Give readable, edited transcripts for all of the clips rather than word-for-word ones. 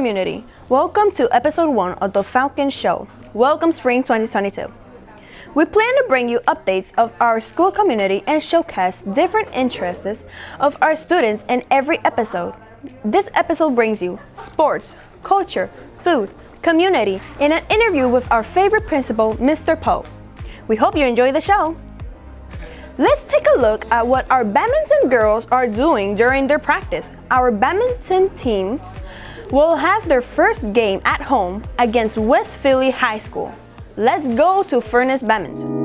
community. Welcome to episode 1 of the Falcon Show. Welcome Spring 2022. We plan to bring you updates of our school community and showcase different interests of our students in every episode. This episode brings you sports, culture, food, community, and an interview with our favorite principal, Mr. Poe. We hope you enjoy the show. Let's take a look at what our badminton girls are doing during their practice. Our badminton team will have their first game at home against West Philly High School. Let's go to Furnace Badminton.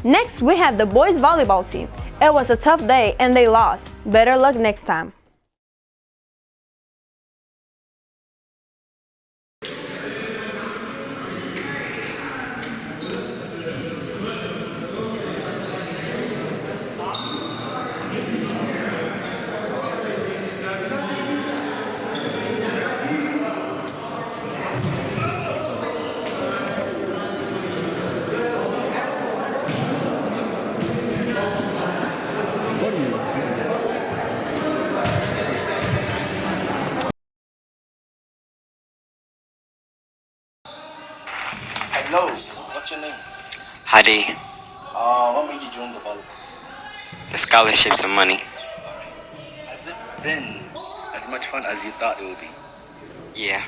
Next, we have the boys volleyball team. It was a tough day and they lost. Better luck next time. Hello, what's your name? Hadi. What made you join the Falcons? The scholarships and money. Has it been as much fun as you thought it would be? Yeah.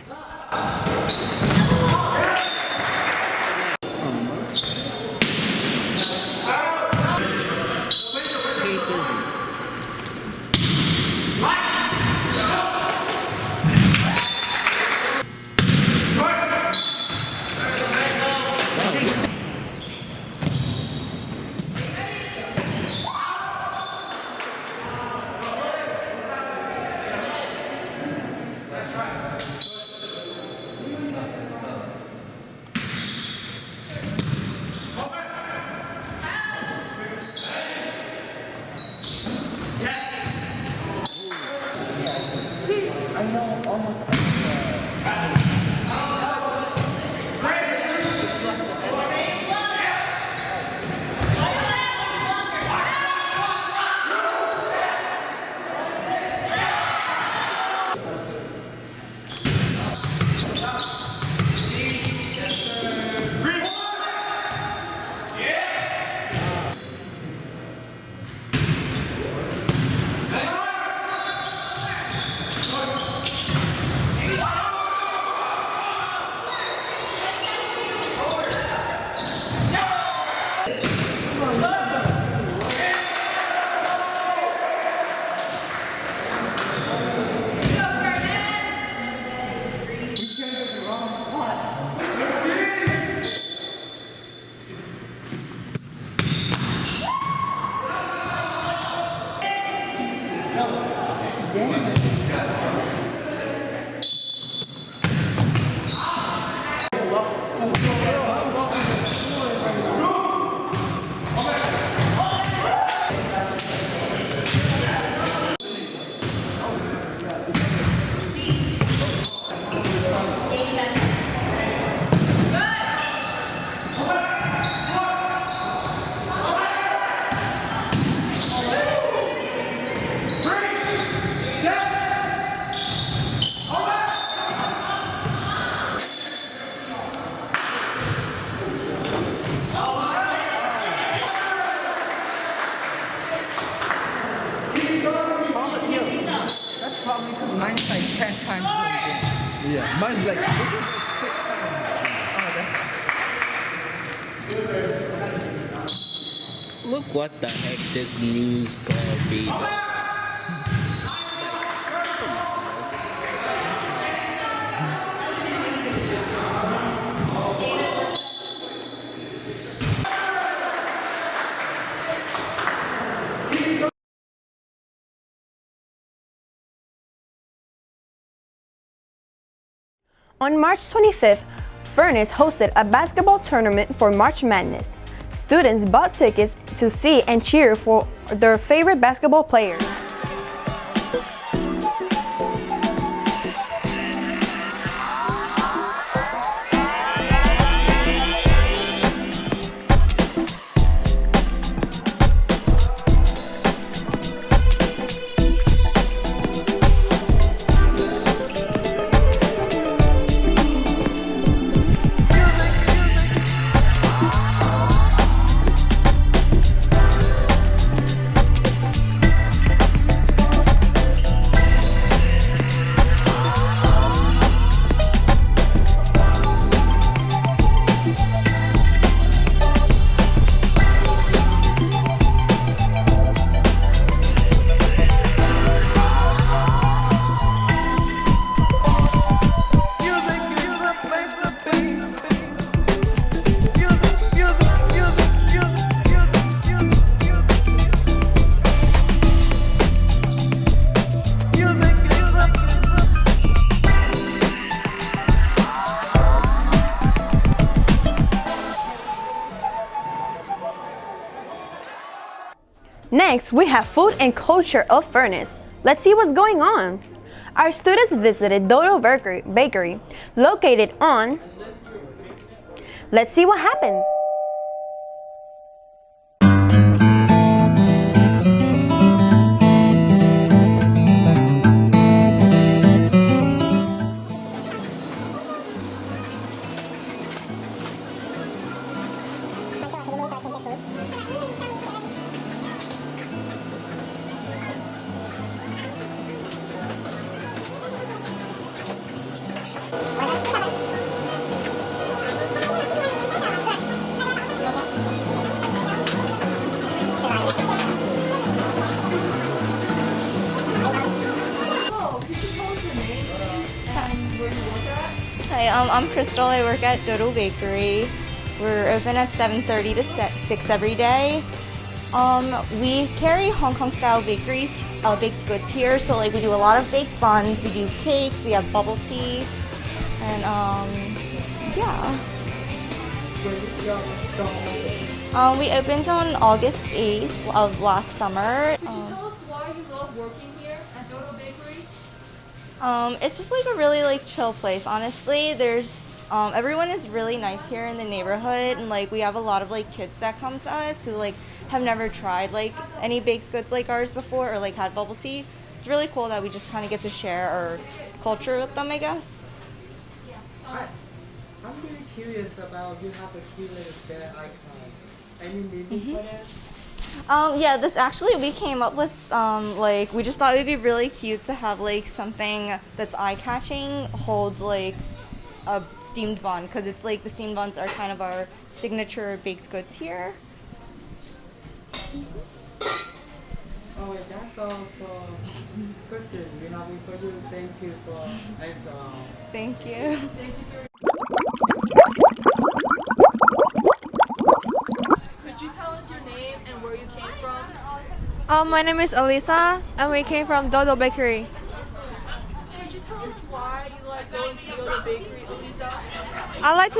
Mine's like, this is like 6 times. Look what the heck this news garbage. On March 25th, Furnace hosted a basketball tournament for March Madness. Students bought tickets to see and cheer for their favorite basketball players. Next, we have food and culture of Furnace. Let's see what's going on. Our students visited Dodo Bakery, located on... Let's see what happened. Hi, I'm Crystal. I work at Dodo Bakery. We're open at 7:30 to 6 every day. We carry Hong Kong style bakeries, baked goods here. So like we do a lot of baked buns, we do cakes, we have bubble tea, and yeah. We opened on August 8th of last summer. Could you tell us why you love working here at Dodo Bakery? It's just like a really like chill place. Honestly, there's everyone is really nice here in the neighborhood, and like we have a lot of like kids that come to us who like have never tried like any baked goods like ours before or like had bubble tea. It's really cool that we just kind of get to share our culture with them, I guess. I'm really curious about you have a curious icon. Any meaning for that? Yeah, this actually we came up with like we just thought it would be really cute to have like something that's eye-catching holds like a steamed bun, because it's like the steamed buns are kind of our signature baked goods here. Oh, wait, that's all for question. We have it for you. Thank you for answering. Thank you. Could you tell us your name and where you came from? My name is Elisa, and we came from Dodo Bakery. Could you tell us why you like going to Dodo Bakery, Elisa? I like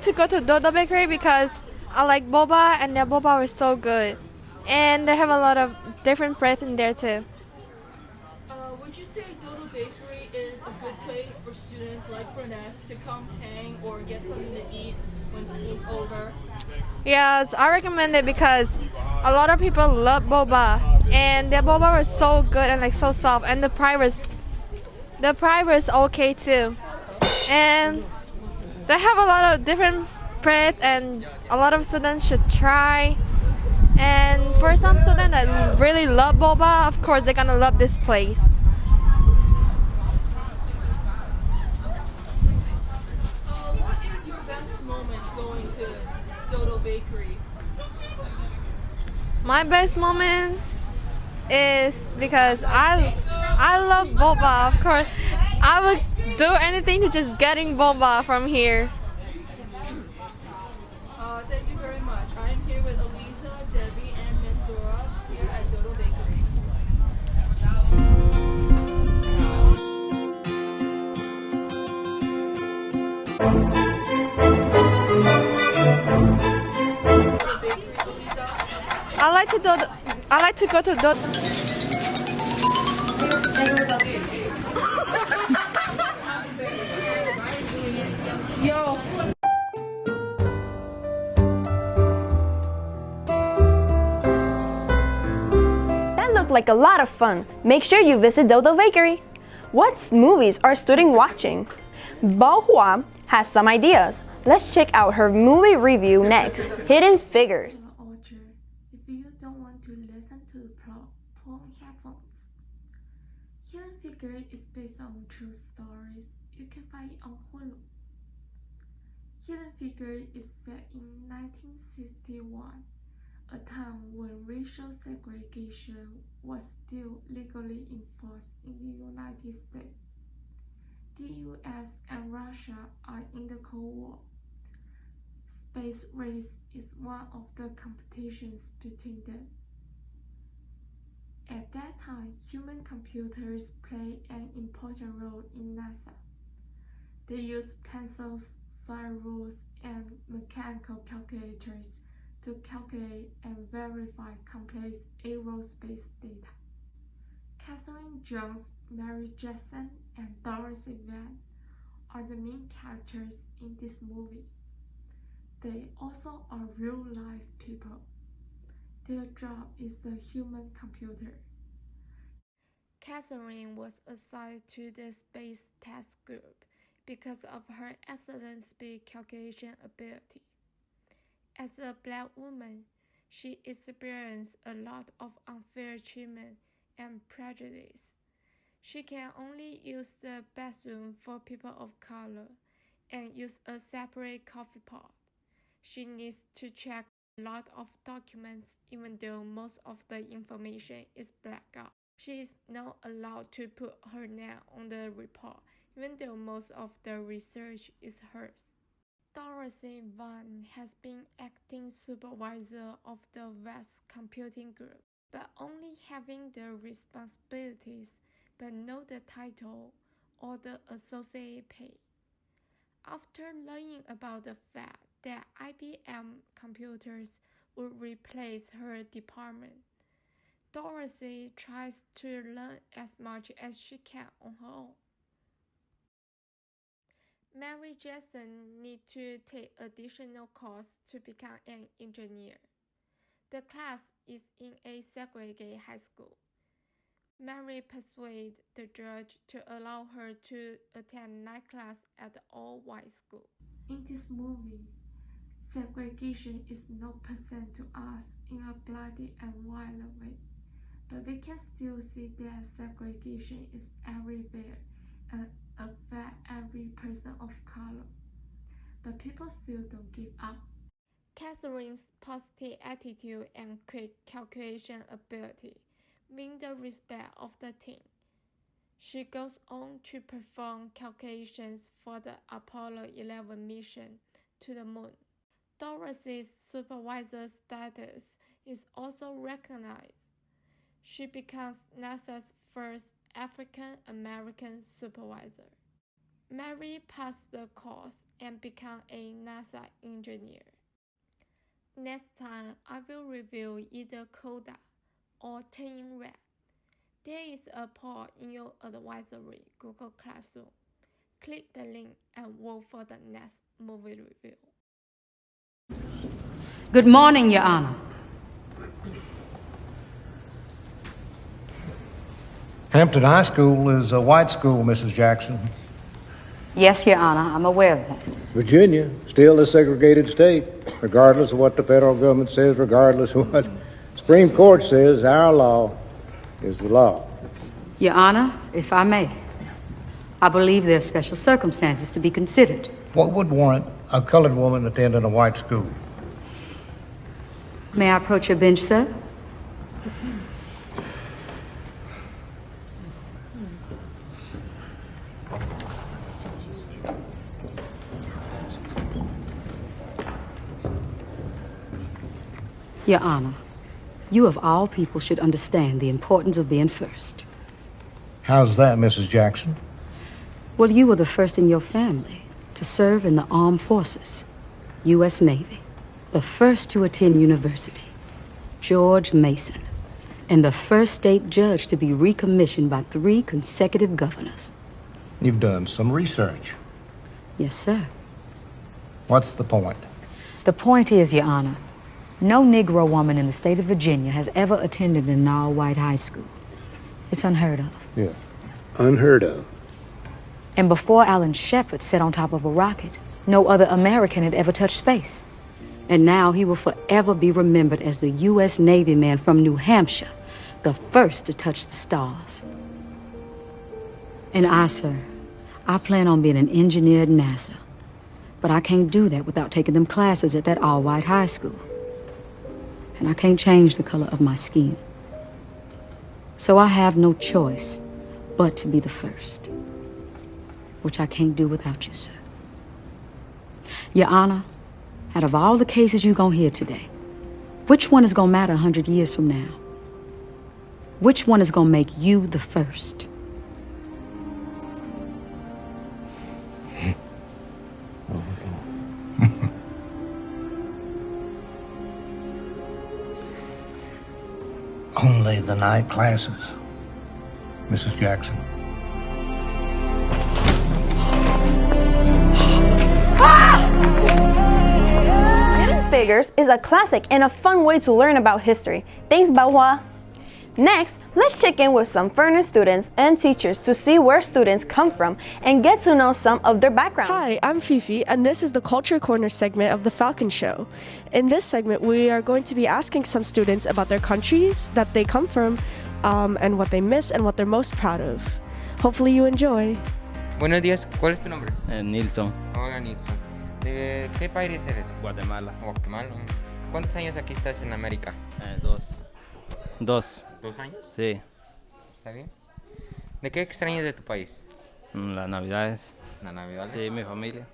to go to Dodo Bakery because I like boba, and their boba was so good, and they have a lot of different bread in there too. Would you say Dodo Bakery is a good place for students like Furnace to come hang or get something to eat when school's over? Yes, I recommend it because a lot of people love boba, and their boba was so good and like so soft, and the price was okay too, and they have a lot of different bread, and a lot of students should try. And for some students that really love boba, of course they're gonna love this place. Bakery? My best moment is because I love boba. Of course, I would do anything to just getting boba from here. Thank you very much. I am here with Elisa, Debbie, and Menzora here at Dodo Bakery. The bakery, Elisa. I like to go to Dodo. Yo. That looked like a lot of fun. Make sure you visit Dodo Bakery. What movies are students watching? Bao Hua has some ideas. Let's check out her movie review next. Hidden Figures. Orchard. If you don't want to listen to the plot, put on headphones. Hidden Figure is based on true stories. You can find it on Hulu. Hidden Figure is set in 1961, a time when racial segregation was still legally enforced in the United States. The US and Russia are in the Cold War. Space race is one of the competitions between them. At that time, human computers played an important role in NASA. They used pencils, slide rules, and mechanical calculators to calculate and verify complex aerospace data. Catherine Jones, Mary Jackson, and Dorothy Van are the main characters in this movie. They also are real-life people. Their job is the human computer. Catherine was assigned to the Space Task Group because of her excellent speed calculation ability. As a black woman, she experienced a lot of unfair treatment and prejudice. She can only use the bathroom for people of color and use a separate coffee pot. She needs to check a lot of documents even though most of the information is blacked out. She is not allowed to put her name on the report even though most of the research is hers. Dorothy Vaughan has been acting supervisor of the vast computing group, but only having the responsibilities but not the title or the associate pay. After learning about the fact that IBM computers would replace her department, Dorothy tries to learn as much as she can on her own. Mary Jackson needs to take additional courses to become an engineer. The class is in a segregated high school. Mary persuades the judge to allow her to attend night class at the all-white school. In this movie, segregation is not present to us in a bloody and violent way, but we can still see that segregation is everywhere and affects every person of color. But people still don't give up. Catherine's positive attitude and quick calculation ability win the respect of the team. She goes on to perform calculations for the Apollo 11 mission to the moon. Dorothy's supervisor status is also recognized. She becomes NASA's first African-American supervisor. Mary passed the course and becomes a NASA engineer. Next time, I will review either Coda or Turning Red. There is a poll in your advisory Google Classroom. Click the link and vote for the next movie review. Good morning, Your Honor. Hampton High School is a white school, Mrs. Jackson. Yes, Your Honor, I'm aware of that. Virginia, still a segregated state, regardless of what the federal government says, regardless of what the Supreme Court says, our law is the law. Your Honor, if I may, I believe there are special circumstances to be considered. What would warrant a colored woman attending a white school? May I approach your bench, sir? Your Honor, you of all people should understand the importance of being first. How's that, Mrs. Jackson? Well, you were the first in your family to serve in the armed forces, U.S. Navy, the first to attend university, George Mason, and the first state judge to be recommissioned by 3 consecutive governors. You've done some research. Yes, sir. What's the point? The point is, Your Honor, no Negro woman in the state of Virginia has ever attended an all-white high school. It's unheard of. Yeah, unheard of. And before Alan Shepard sat on top of a rocket, no other American had ever touched space. And now he will forever be remembered as the U.S. Navy man from New Hampshire, the first to touch the stars. And I, sir, I plan on being an engineer at NASA. But I can't do that without taking them classes at that all-white high school. And I can't change the color of my skin. So I have no choice but to be the first, which I can't do without you, sir. Your Honor, out of all the cases you're gonna hear today, which one is gonna matter 100 years from now? Which one is gonna make you the first? Only the night classes, Mrs. Jackson. Hidden Figures is a classic and a fun way to learn about history. Thanks, Bahua. Next, let's check in with some Furnace students and teachers to see where students come from and get to know some of their backgrounds. Hi, I'm Fifi, and this is the Culture Corner segment of the Falcon Show. In this segment, we are going to be asking some students about their countries that they come from, and what they miss and what they're most proud of. Hopefully you enjoy. Buenos días, ¿cuál es tu nombre? Nilson. Hola, Nilson. ¿De qué país eres? Guatemala. Guatemala. ¿Cuántos años aquí estás en América? 2. ¿2 años? Sí. ¿Está bien? ¿De qué extrañas de tu país? Las navidades. ¿Las navidades? Sí, mi familia.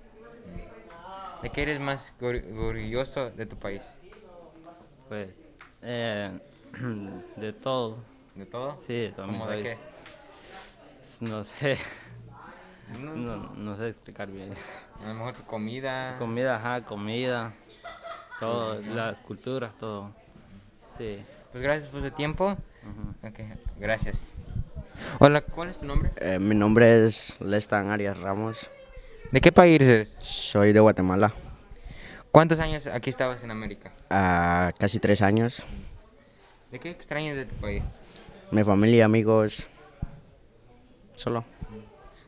¿De qué eres más orgulloso de tu país? Pues, de todo. ¿De todo? Sí, de todo mi ¿Cómo de país. qué? No sé. No sé explicar bien. A lo mejor tu comida. Comida, ajá, comida. Todo, las culturas, todo. Sí. Pues gracias por tu tiempo. Okay, gracias. Hola, ¿cuál es tu nombre? Mi nombre es Lestan Arias Ramos. ¿De qué país eres? Soy de Guatemala. ¿Cuántos años aquí estabas en América? Casi 3 años. ¿De qué extrañas de tu país? Mi familia, amigos. Solo.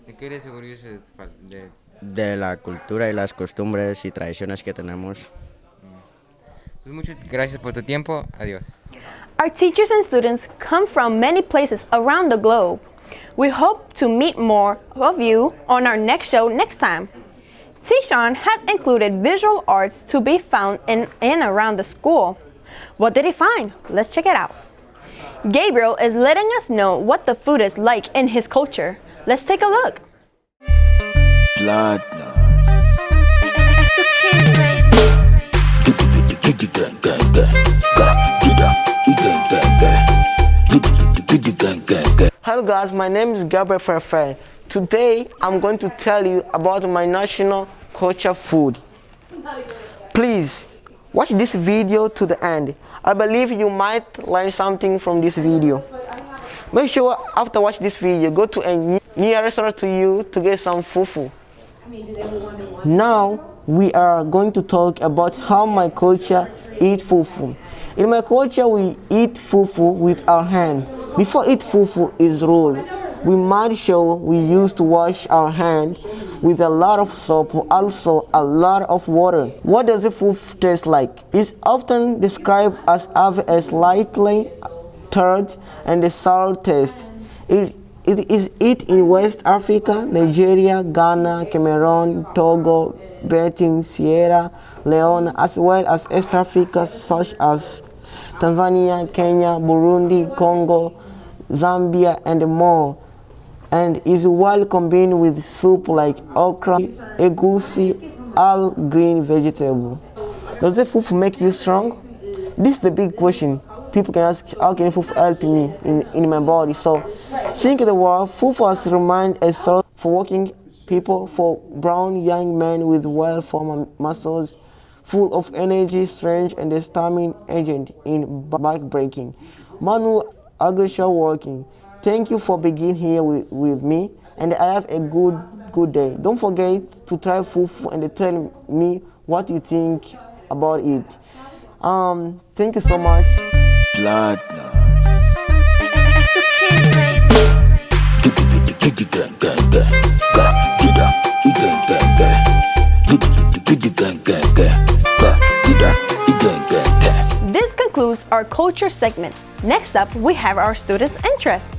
¿De qué eres orgulloso de tu país? De la cultura y las costumbres y tradiciones que tenemos. Pues muchas gracias por tu tiempo. Adiós. Our teachers and students come from many places around the globe. We hope to meet more of you on our next show next time. Tishan has included visual arts to be found in and around the school. What did he find? Let's check it out. Gabriel is letting us know what the food is like in his culture. Let's take a look. It's blood. It's the kids, baby. Hello guys, my name is Gabriel Ferfer. Today I'm going to tell you about my national culture food. Please watch this video to the end. I believe you might learn something from this video. Make sure after watch this video, go to a near restaurant to you to get some fufu. Now we are going to talk about how my culture eat fufu. In my culture, we eat fufu with our hand. Before eat fufu is rolled, we made sure we used to wash our hand with a lot of soap, also a lot of water. What does the fufu taste like? It's often described as having a slightly tart and a sour taste. It It is eaten in West Africa, Nigeria, Ghana, Cameroon, Togo, Benin, Sierra Leone, as well as East Africa such as Tanzania, Kenya, Burundi, Congo, Zambia, and more, and is well combined with soup like okra, egusi, all green vegetable. Does the fufu make you strong? This is the big question. People can ask, how can fufu help me in my body? So, think the word fufu has remind a source for working people, for brown young men with well-formed muscles, full of energy, strength, and the stamina agent in back breaking. Manu agriculture working. Thank you for being here with me, and I have a good day. Don't forget to try fufu and tell me what you think about it. Thank you so much. Blood. It's the kids, baby. This concludes our culture segment. Next up, we have our students' interests.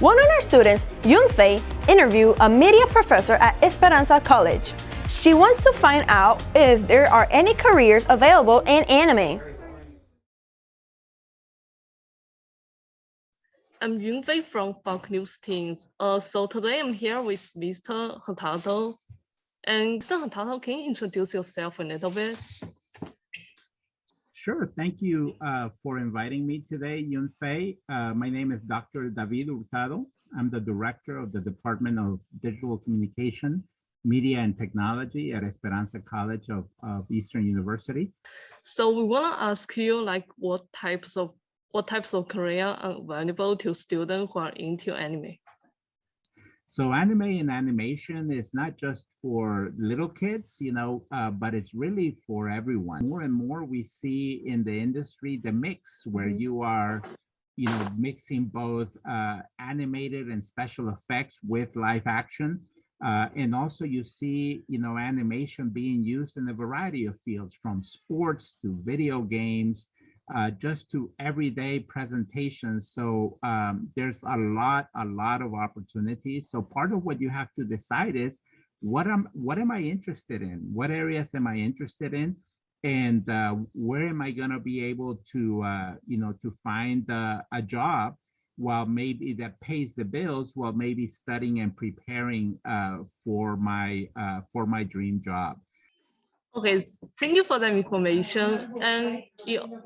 One of our students, Yun Fei, interviewed a media professor at Esperanza College. She wants to find out if there are any careers available in anime. I'm Yunfei from Falcon News Teams. So today I'm here with Mr. Hurtado. And Mr. Hurtado, can you introduce yourself a little bit? Sure. Thank you for inviting me today, Yunfei. My name is Dr. David Hurtado. I'm the director of the Department of Digital Communication, Media and Technology at Esperanza College of Eastern University. So we want to ask you, like, what types of career are available to students who are into anime? So anime and animation is not just for little kids, but it's really for everyone. More and more we see in the industry the mix where you are, mixing both animated and special effects with live action. And also you see, animation being used in a variety of fields, from sports to video games, just to everyday presentations. So there's a lot of opportunities. So part of what you have to decide is, what am I interested in? What areas am I interested in? And where am I going to be able to, to find a job while maybe that pays the bills, while maybe studying and preparing for my dream job. Okay, thank you for that information. And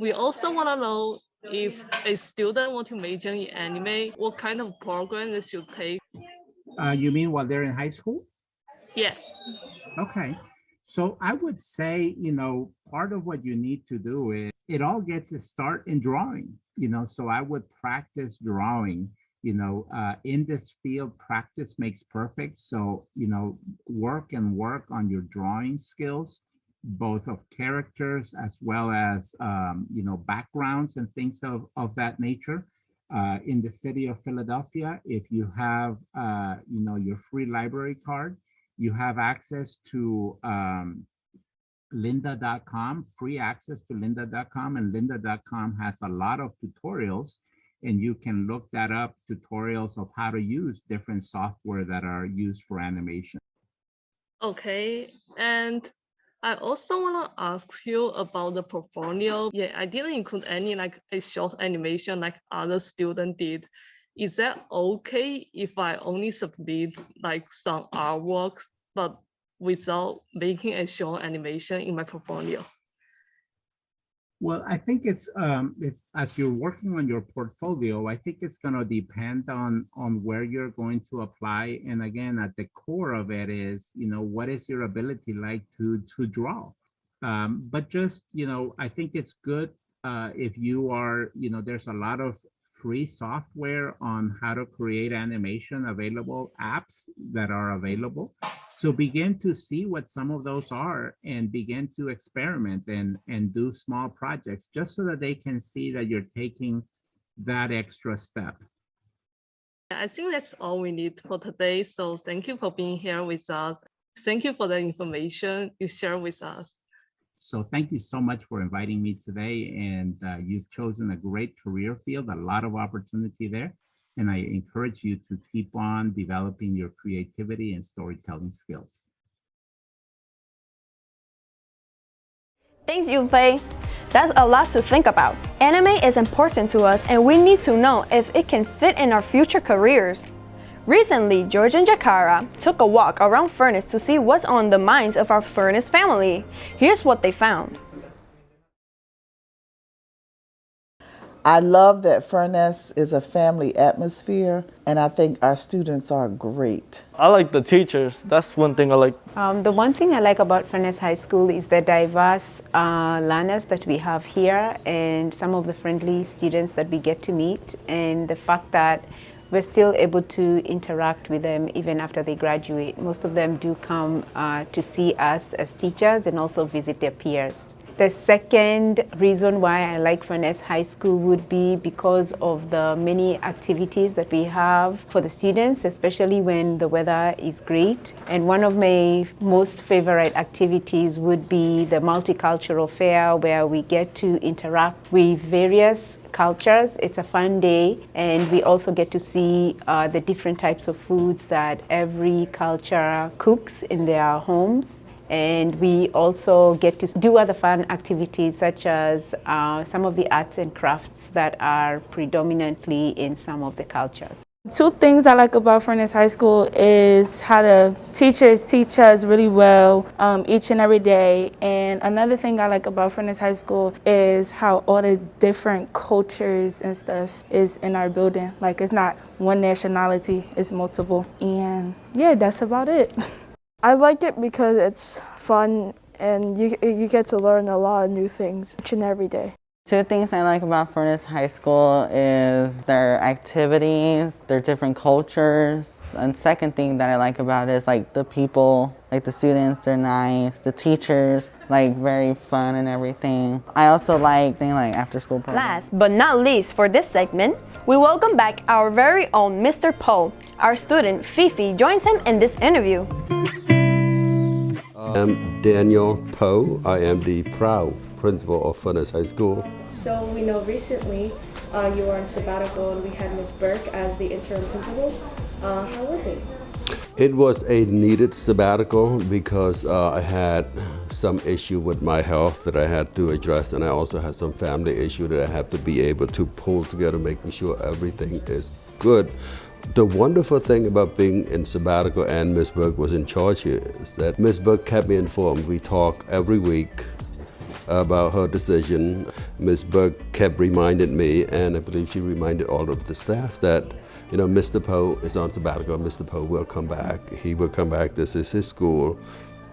we also want to know, if a student wants to major in anime, what kind of program they should take. You mean while they're in high school? Yeah. Okay. So I would say, part of what you need to do is, it all gets a start in drawing, so I would practice drawing. In this field, practice makes perfect. So, work on your drawing skills, both of characters as well as, backgrounds and things of that nature. In the city of Philadelphia, if you have, your free library card, you have access to lynda.com, free access to lynda.com, and lynda.com has a lot of tutorials, and you can look that up, tutorials of how to use different software that are used for animation. Okay, and I also want to ask you about the portfolio. Yeah, I didn't include any like a short animation like other students did. Is that okay if I only submit like some artworks, but without making a short animation in my portfolio? Well, I think it's as you're working on your portfolio, I think it's going to depend on where you're going to apply. And again, at the core of it is, what is your ability like to draw? But just, I think it's good if you are, there's a lot of free software on how to create animation available, apps that are available. So begin to see what some of those are and begin to experiment and do small projects, just so that they can see that you're taking that extra step. I think that's all we need for today. So thank you for being here with us. Thank you for the information you share with us. So thank you so much for inviting me today. And you've chosen a great career field, a lot of opportunity there. And I encourage you to keep on developing your creativity and storytelling skills. Thanks, Yufei. That's a lot to think about. Anime is important to us and we need to know if it can fit in our future careers. Recently, George and Jakara took a walk around Furnace to see what's on the minds of our Furnace family. Here's what they found. I love that Furnace is a family atmosphere, and I think our students are great. I like the teachers. That's one thing I like. The one thing I like about Furnace High School is the diverse learners that we have here and some of the friendly students that we get to meet, and the fact that we're still able to interact with them even after they graduate. Most of them do come to see us as teachers and also visit their peers. The second reason why I like Furnace High School would be because of the many activities that we have for the students, especially when the weather is great. And one of my most favorite activities would be the multicultural fair, where we get to interact with various cultures. It's a fun day, and we also get to see the different types of foods that every culture cooks in their homes. And we also get to do other fun activities such as some of the arts and crafts that are predominantly in some of the cultures. Two things I like about Furnace High School is how the teachers teach us really well each and every day. And another thing I like about Furnace High School is how all the different cultures and stuff is in our building. Like, it's not one nationality, it's multiple. And yeah, that's about it. I like it because it's fun and you get to learn a lot of new things each and every day. Two things I like about Furnace High School is their activities, their different cultures. And second thing that I like about it is like the people, like the students, they're nice, the teachers, like very fun and everything. I also like things like after school programs. Last but not least for this segment, we welcome back our very own Mr. Poe. Our student Fifi joins him in this interview. I'm Daniel Poe. I am the proud principal of Furnace High School. So we know recently you were on sabbatical and we had Ms. Burke as the interim principal. How was it? It was a needed sabbatical because I had some issue with my health that I had to address, and I also had some family issue that I have to be able to pull together, making sure everything is good. The wonderful thing about being in sabbatical and Ms. Burke was in charge here is that Ms. Burke kept me informed. We talk every week about her decision. Ms. Burke kept reminding me, and I believe she reminded all of the staff that, you know, Mr. Poe is on sabbatical. Mr. Poe will come back. He will come back. This is his school,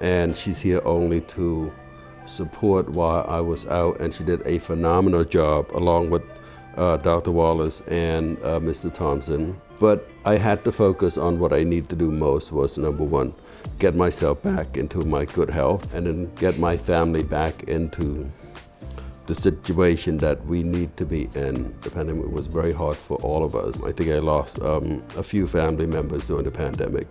and she's here only to support while I was out. And she did a phenomenal job along with Dr. Wallace and Mr. Thompson. But I had to focus on what I need to do most was, number one, get myself back into my good health, and then get my family back into the situation that we need to be in. The pandemic was very hard for all of us. I think I lost a few family members during the pandemic,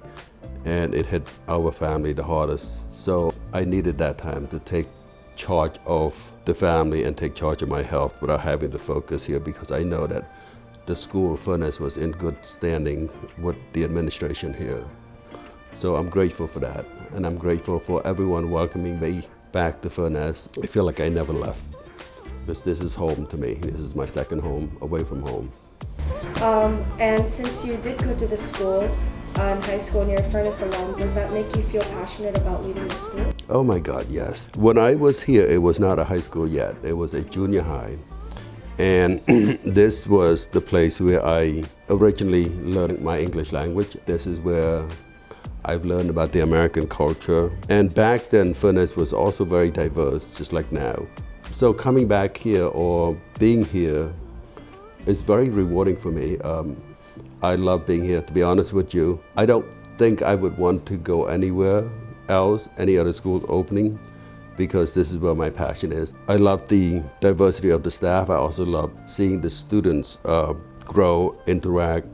and it hit our family the hardest. So I needed that time to take charge of the family and take charge of my health without having to focus here, because I know that the school, Furnace, was in good standing with the administration here. So I'm grateful for that, and I'm grateful for everyone welcoming me back to Furnace. I feel like I never left, because this is home to me. This is my second home, away from home. And since you did go to the school in high school and you're a Furnace alum, does that make you feel passionate about leaving the school? Oh my God, yes. When I was here, it was not a high school yet. It was a junior high. And this was the place where I originally learned my English language. This is where I've learned about the American culture. And back then, Furnace was also very diverse, just like now. So coming back here or being here is very rewarding for me. I love being here, to be honest with you. I don't think I would want to go anywhere else, any other school opening, because this is where my passion is. I love the diversity of the staff. I also love seeing the students grow, interact,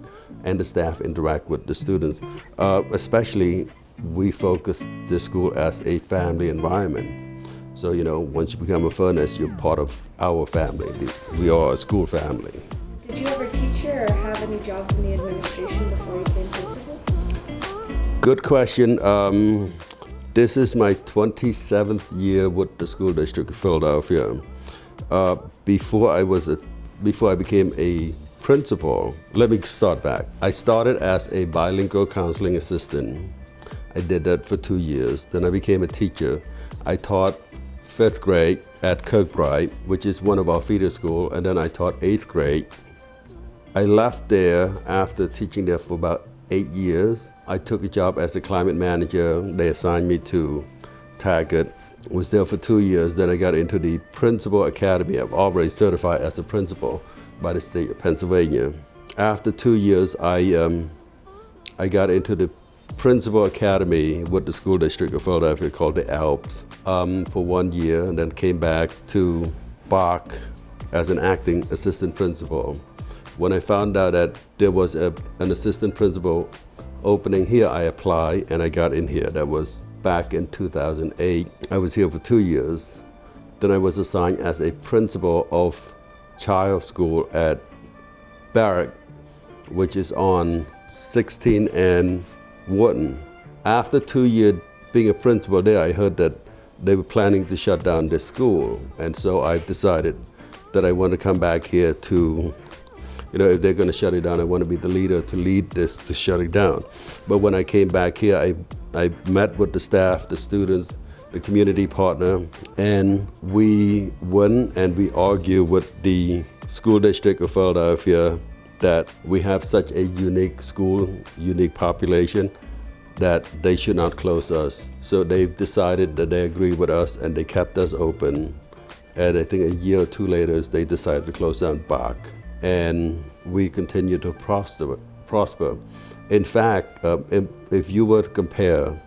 and the staff interact with the students. Especially, we focus this school as a family environment. So, you know, once you become a Furnace, you're part of our family. We are a school family. Did you ever teach here or have any jobs in the administration before you became principal? Good question. This is my 27th year with the School District of Philadelphia. Before I became a principal, let me start back. I started as a bilingual counseling assistant. I did that for 2 years. Then I became a teacher. I taught 5th grade at Kirkbride, which is one of our feeder schools, and then I taught 8th grade. I left there after teaching there for about 8 years. I took a job as a climate manager. They assigned me to Taggart. Was there for 2 years. Then I got into the Principal Academy. I'm already certified as a principal by the state of Pennsylvania. After 2 years, I got into the Principal Academy with the School District of Philadelphia called the Alps for 1 year, and then came back to Bach as an acting assistant principal. When I found out that there was an assistant principal opening here, I applied and I got in here. That was back in 2008. I was here for 2 years. Then I was assigned as a principal of child school at Barrack, which is on 16 and Wharton. After 2 years being a principal there, I heard that they were planning to shut down this school. And so I decided that I want to come back here to, if they're going to shut it down, I want to be the leader to lead this, to shut it down. But when I came back here, I met with the staff, the students, the community partner, and we went and we argued with the School District of Philadelphia that we have such a unique school, unique population, that they should not close us. So they've decided that they agree with us and they kept us open. And I think a year or two later, they decided to close down Bach. And we continue to prosper. In fact, if you were to compare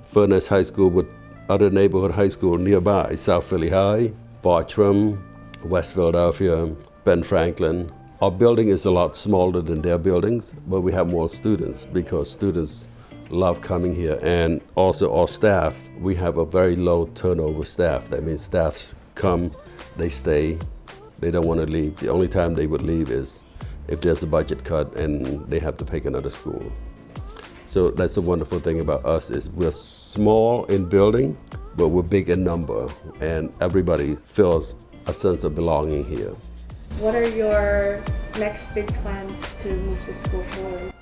Furness High School with other neighborhood high school nearby, South Philly High, Bartram, West Philadelphia, Ben Franklin, our building is a lot smaller than their buildings, but we have more students because students love coming here. And also our staff, we have a very low turnover staff. That means staffs come, they stay, they don't want to leave. The only time they would leave is if there's a budget cut and they have to pick another school. So that's the wonderful thing about us is we're small in building, but we're big in number, and everybody feels a sense of belonging here. What are your next big plans to move the school forward?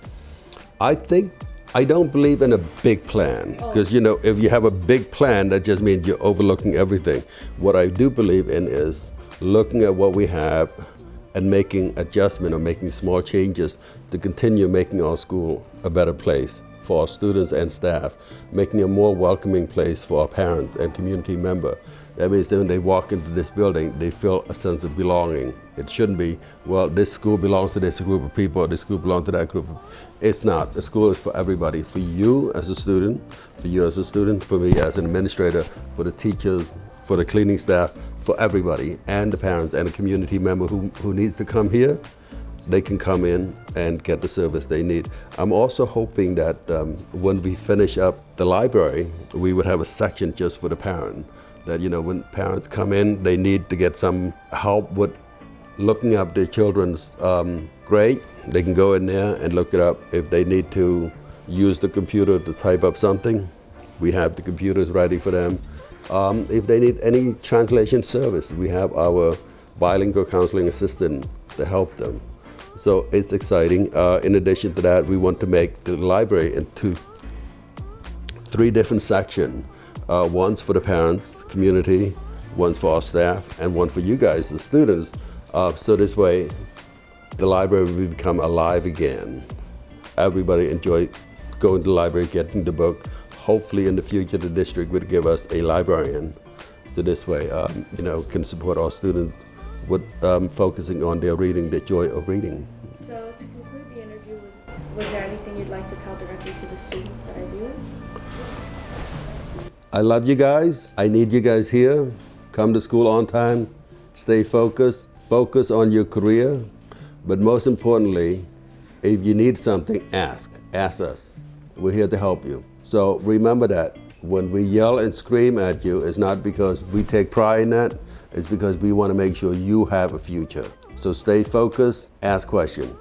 I don't believe in a big plan, because if you have a big plan, that just means you're overlooking everything. What I do believe in is looking at what we have and making adjustment or making small changes to continue making our school a better place for our students and staff, making a more welcoming place for our parents and community members. That means that when they walk into this building, they feel a sense of belonging. It shouldn't be, well, this school belongs to this group of people, or this school belongs to that group. It's not. The school is for everybody. For you as a student, for me as an administrator, for the teachers, for the cleaning staff, for everybody, and the parents and the community member who needs to come here, they can come in and get the service they need. I'm also hoping that when we finish up the library, we would have a section just for the parent. That when parents come in, they need to get some help with looking up their children's grade. They can go in there and look it up. If they need to use the computer to type up something, we have the computers ready for them. If they need any translation service, we have our bilingual counseling assistant to help them. So it's exciting. In addition to that, we want to make the library into 3 different sections. One's for the parents, the community, one's for our staff, and one for you guys, the students. So this way, the library will become alive again. Everybody enjoy going to the library, getting the book. Hopefully in the future, the district would give us a librarian. So this way, can support our students with focusing on their reading, the joy of reading. So to conclude the interview, was there anything you'd like to tell directly to the students that are viewing? I love you guys. I need you guys here. Come to school on time. Stay focused. Focus on your career. But most importantly, if you need something, ask. Ask us. We're here to help you. So remember that when we yell and scream at you, it's not because we take pride in that. It's because we want to make sure you have a future. So stay focused. Ask questions.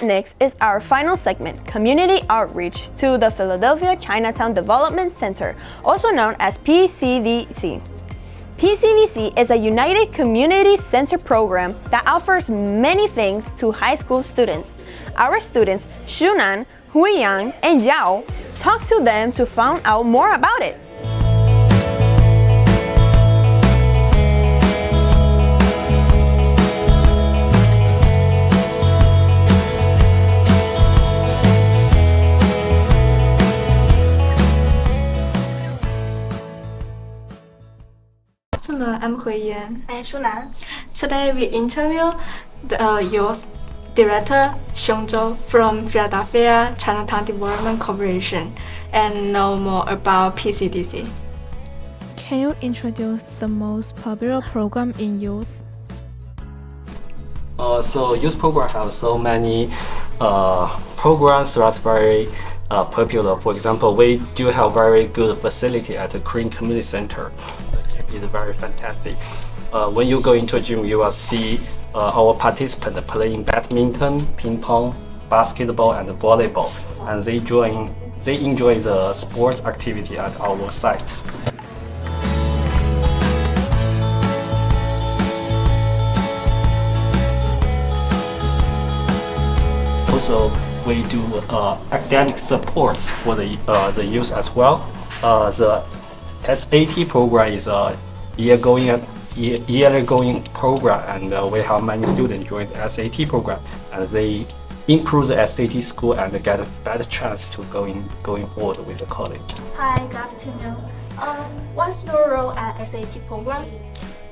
next is our final segment, Community Outreach to the Philadelphia Chinatown Development Center, also known as PCDC. PCDC is a United Community Center program that offers many things to high school students. Our students, Shunan, Huiyang, and Yao, talked to them to find out more about it. Hello, I'm Huiyan. I'm Shunan. Today we interview the youth director Xiong Zhou from Philadelphia Chinatown Development Corporation and know more about PCDC. Can you introduce the most popular program in youth? So youth program have so many programs that's very popular. For example, we do have very good facility at the Korean Community Center. It's very fantastic. When you go into a gym, you will see our participants playing badminton, ping pong, basketball, and volleyball, and they enjoy the sports activity at our site. Also, we do academic supports for the youth as well. The SAT program is a yearly going program, and we have many students join the SAT program, and they improve the SAT score and get a better chance to going forward with the college. Hi, good afternoon. What's your role at SAT program?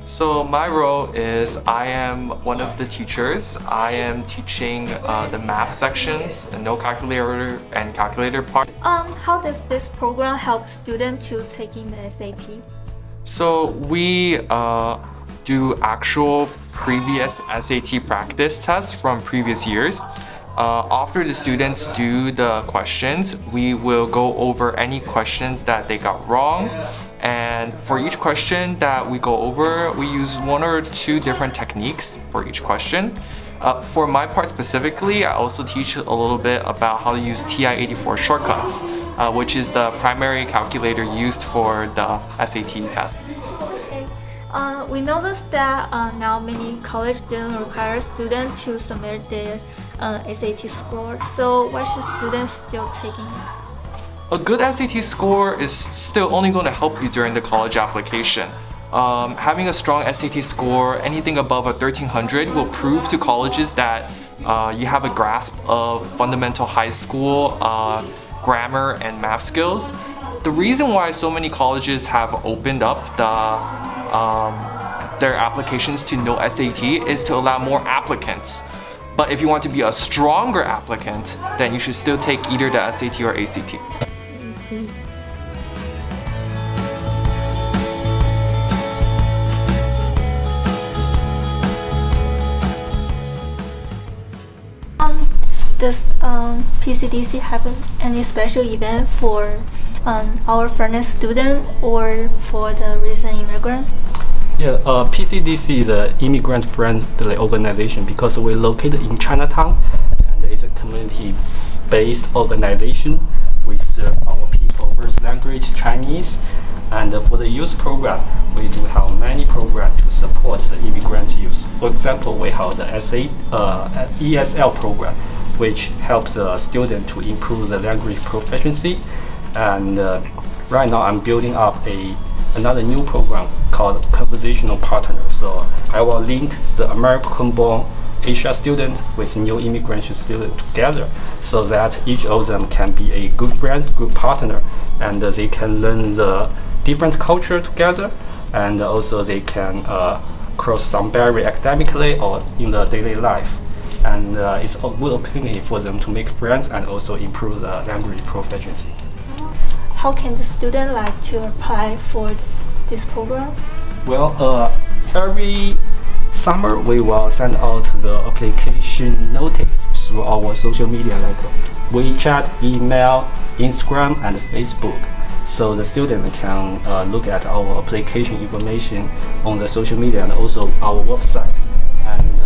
So my role is I am one of the teachers. I am teaching the math sections, the no calculator and calculator part. How does this program help students to taking the SAT? So we do actual previous SAT practice tests from previous years. After the students do the questions, we will go over any questions that they got wrong. And for each question that we go over, we use one or two different techniques for each question. For my part specifically, I also teach a little bit about how to use TI-84 shortcuts, which is the primary calculator used for the SAT tests. Okay. We noticed that now many college students require students to submit their SAT score. So why should students still taking it? A good SAT score is still only going to help you during the college application. Having a strong SAT score, anything above a 1300, will prove to colleges that you have a grasp of fundamental high school grammar and math skills. The reason why so many colleges have opened up their applications to no SAT is to allow more applicants. But if you want to be a stronger applicant, then you should still take either the SAT or ACT. Does PCDC have any special event for our furnace student or for the recent immigrant? Yeah, PCDC is an immigrant-friendly organization because we're located in Chinatown, and it's a community-based organization. We serve our people first language Chinese, and for the youth program, we do have many programs to support the immigrant youth. For example, we have the ESL program, which helps the student to improve the language proficiency. And right now, I'm building up another new program called Conversational Partner. So I will link the American-born Asia students with new immigration students together, so that each of them can be a good friend, good partner, and they can learn the different culture together, and also they can cross some barrier academically or in the daily life. And it's a good opportunity for them to make friends and also improve the language proficiency. How can the student like to apply for this program? Well, every summer we will send out the application notice through our social media like WeChat, email, Instagram, and Facebook. So the student can look at our application information on the social media and also our website. And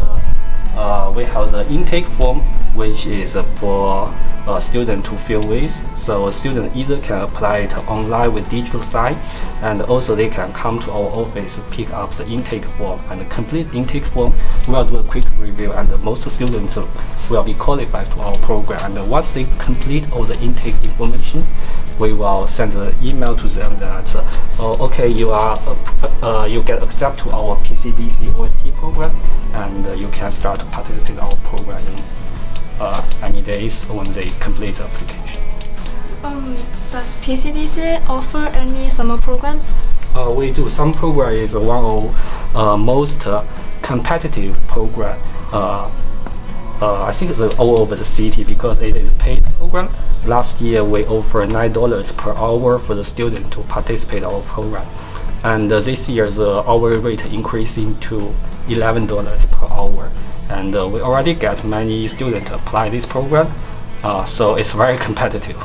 we have the intake form, which is for students to fill with. So students either can apply it online with digital site, and also they can come to our office to pick up the intake form. And the complete intake form, we'll do a quick review, and most students will be qualified to our program. And once they complete all the intake information, we will send an email to them that, okay, you get accepted to our PCDC OST program, and you can start to participate in our program in any days when they complete the application. Does PCDC offer any summer programs? We do. Some program is one of most competitive program. I think all over the city, because it is a paid program. Last year we offered $9 per hour for the student to participate in our program, and this year the hourly rate increasing to $11 per hour, and we already get many students apply this program, so it's very competitive.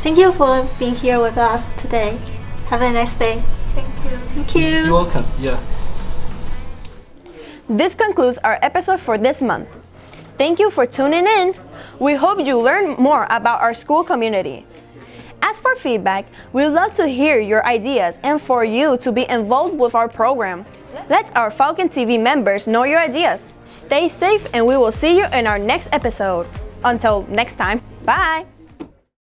Thank you for being here with us today. Have a nice day. Thank you. Thank you. You're welcome. Yeah. This concludes our episode for this month. Thank you for tuning in. We hope you learn more about our school community. As for feedback, we'd love to hear your ideas and for you to be involved with our program. Let our Falcon TV members know your ideas. Stay safe, and we will see you in our next episode. Until next time, bye!